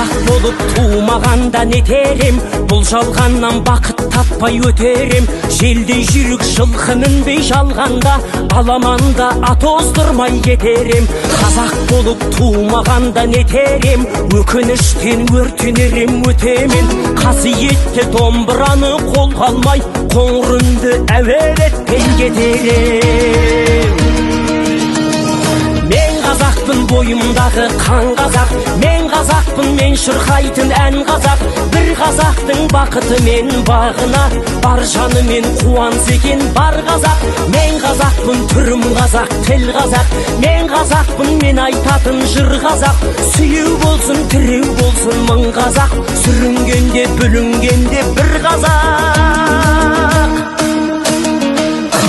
Қазақ болып туымағанда нетерем, бұл жалғаннан бақыт таппай өтерем. Желдей жүрік жылқы мінбей жалғанда, аламанда ат оздырмай кетерем. Қазақ болып туымағанда нетерем, өкініштен өртенерем өтемен. Қасиетті домбыраны қолға алмай, қоңыр үнді әуелетпен кетерем. Мен қазақпын, бойымдағы қан қазақ, мен қазақпын, мен шырқайтын ән қазақ. Бір қазақтың бақыты мен бағына, бар жанымен қуанса екен бар қазақ. Мен қазақпын, түрім қазақ, тіл қазақ, мен қазақпын, мен айтатын жыр қазақ. Сүйеу болсын, тіреу болсын мың қазақ, сүрінгенде бүлінгенде бір қазақ.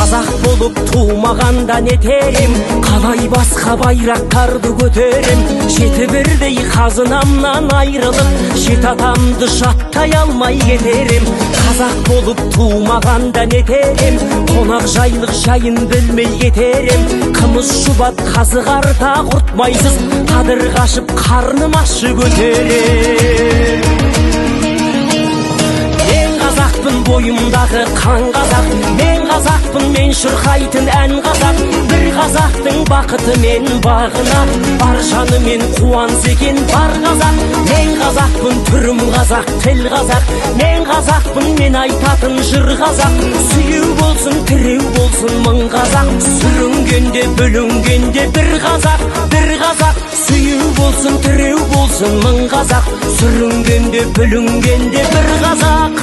Қазақ болып туымағанда нетерем, қалай басқа байрақтарды көтерем. Жеті бірдей қазынамнан айрылып, жеті атамды жаттай алмай кетерем. Қазақ болып туымағанда нетерем, қонақ жайлық жайын білмей кетерем. Қымыз шұбат қазы қарта құртмайсыз, қадыр қашып қарным ашы көтерем. Бойымдағы қан қазақ, мен қазақпын, мен шырқайтын ән қазақ. Бір қазақтың бақыты мен бағына, бар жанымен қуанса екен бар қазақ. Мен қазақпын, түрім қазақ, тіл қазақ, мен қазақпын, мен айтатын жыр қазақ. Сүйеу болсын, тіреу болсын мың қазақ, сүрінгенде бүлінгенде бір қазақ, бір қазақ. Сүйеу болсын, тіреу болсын мың қазақ, сүрінгенде бүлінгенде бір қазақ.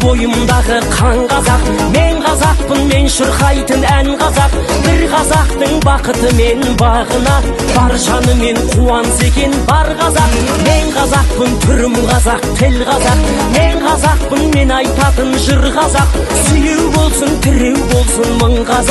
Бойымдағы қан қазақ, мен қазақпын, мен шырқайтын ән қазақ. Бір қазақтың бақыты мен бағына, бар жанымен қуанса екен бар қазақ. Мен қазақпын, түрім қазақ, тіл қазақ, мен қазақпын, мен айтатын жыр қазақ. Сүйеу болсын, тіреу болсын мың қазақ.